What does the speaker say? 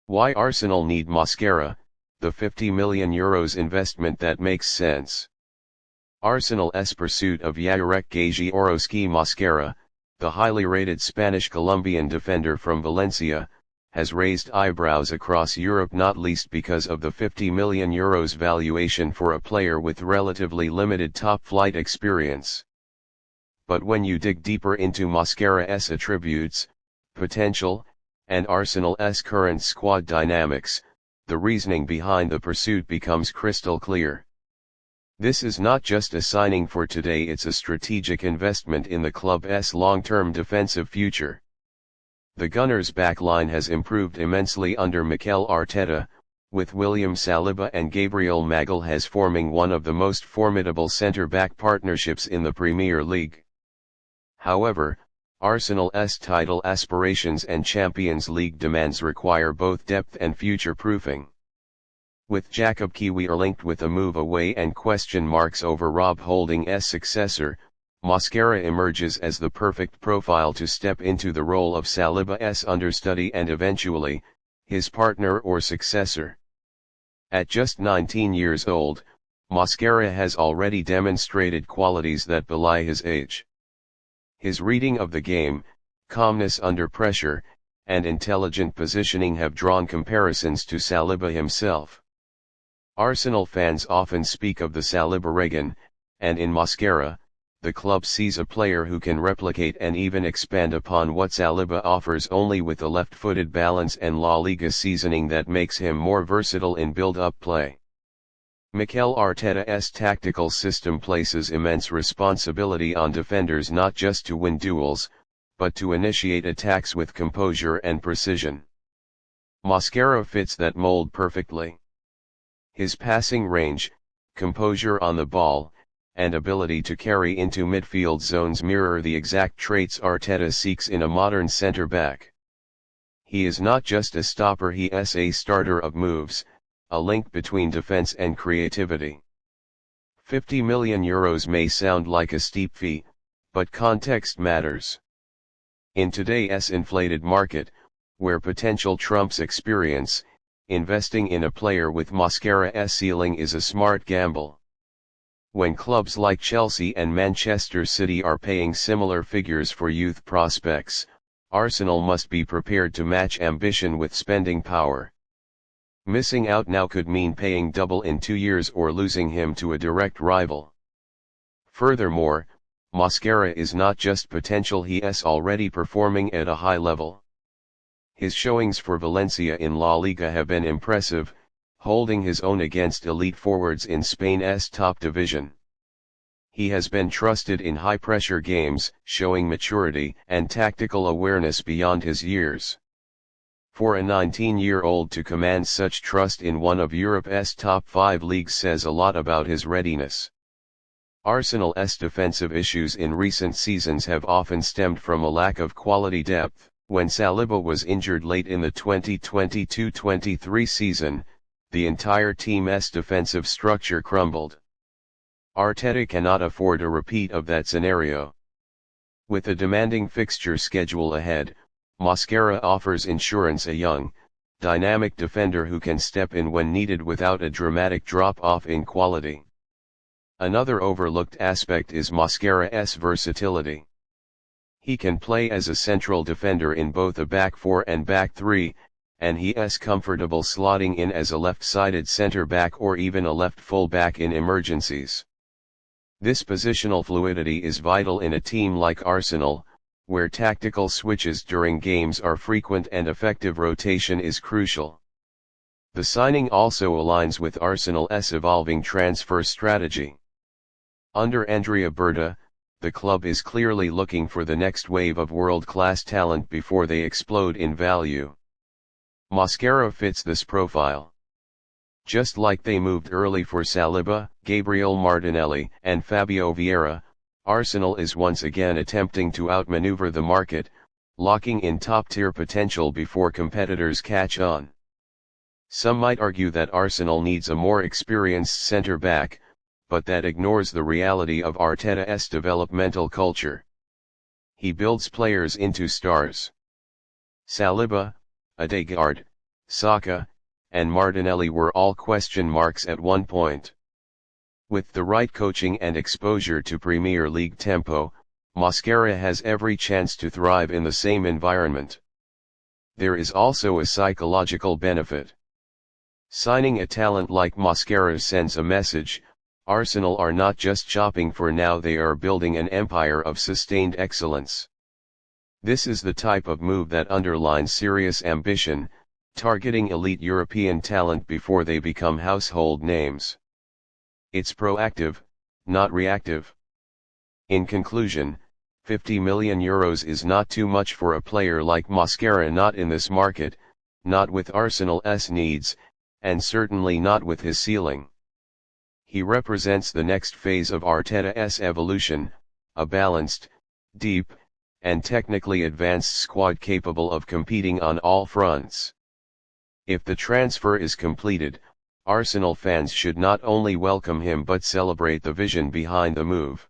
Why Arsenal need Mosquera, the €50 million investment that makes sense. Arsenal's pursuit of Yarek Mosquera, the highly rated Spanish-Colombian defender from Valencia, has raised eyebrows across Europe, not least because of the €50 million valuation for a player with relatively limited top-flight experience. But when you dig deeper into Mosquera's attributes, potential, and Arsenal's current squad dynamics, the reasoning behind the pursuit becomes crystal clear. This is not just a signing for today, it's a strategic investment in the club's long-term defensive future. The Gunners' backline has improved immensely under Mikel Arteta, with William Saliba and Gabriel Magalhaes forming one of the most formidable centre-back partnerships in the Premier League. However, Arsenal's title aspirations and Champions League demands require both depth and future-proofing. With Jacob Kiwior linked with a move away and question marks over Rob Holding's successor, Mosquera emerges as the perfect profile to step into the role of Saliba's understudy and eventually, his partner or successor. At just 19 years old, Mosquera has already demonstrated qualities that belie his age. His reading of the game, calmness under pressure, and intelligent positioning have drawn comparisons to Saliba himself. Arsenal fans often speak of the Saliba Regen, and in Mosquera, the club sees a player who can replicate and even expand upon what Saliba offers, only with a left-footed balance and La Liga seasoning that makes him more versatile in build-up play. Mikel Arteta's tactical system places immense responsibility on defenders not just to win duels, but to initiate attacks with composure and precision. Mosquera fits that mold perfectly. His passing range, composure on the ball, and ability to carry into midfield zones mirror the exact traits Arteta seeks in a modern centre-back. He is not just a stopper, he is a starter of moves, a link between defense and creativity. €50 million may sound like a steep fee, but context matters. In today's inflated market, where potential trumps experience, investing in a player with Mosquera's ceiling is a smart gamble. When clubs like Chelsea and Manchester City are paying similar figures for youth prospects, Arsenal must be prepared to match ambition with spending power. Missing out now could mean paying double in 2 years or losing him to a direct rival. Furthermore, Mosquera is not just potential, he is already performing at a high level. His showings for Valencia in La Liga have been impressive, holding his own against elite forwards in Spain's top division. He has been trusted in high-pressure games, showing maturity and tactical awareness beyond his years. For a 19-year-old to command such trust in one of Europe's top 5 leagues says a lot about his readiness. Arsenal's defensive issues in recent seasons have often stemmed from a lack of quality depth. When Saliba was injured late in the 2022-23 season, the entire team's defensive structure crumbled. Arteta cannot afford a repeat of that scenario. With a demanding fixture schedule ahead, Mosquera offers insurance, a young, dynamic defender who can step in when needed without a dramatic drop-off in quality. Another overlooked aspect is Mosquera's versatility. He can play as a central defender in both a back 4 and back 3, and he is comfortable slotting in as a left-sided centre-back or even a left full-back in emergencies. This positional fluidity is vital in a team like Arsenal, where tactical switches during games are frequent and effective rotation is crucial. The signing also aligns with Arsenal's evolving transfer strategy. Under Andrea Berta, the club is clearly looking for the next wave of world-class talent before they explode in value. Mosquera fits this profile. Just like they moved early for Saliba, Gabriel Martinelli, and Fabio Vieira, Arsenal is once again attempting to outmaneuver the market, locking in top-tier potential before competitors catch on. Some might argue that Arsenal needs a more experienced centre-back, but that ignores the reality of Arteta's developmental culture. He builds players into stars. Saliba, Odegaard, Saka, and Martinelli were all question marks at one point. With the right coaching and exposure to Premier League tempo, Mosquera has every chance to thrive in the same environment. There is also a psychological benefit. Signing a talent like Mosquera sends a message: Arsenal are not just shopping for now, they are building an empire of sustained excellence. This is the type of move that underlines serious ambition, targeting elite European talent before they become household names. It's proactive, not reactive. In conclusion, €50 million is not too much for a player like Mosquera, not in this market, not with Arsenal's needs, and certainly not with his ceiling. He represents the next phase of Arteta's evolution, a balanced, deep, and technically advanced squad capable of competing on all fronts. If the transfer is completed, Arsenal fans should not only welcome him but celebrate the vision behind the move.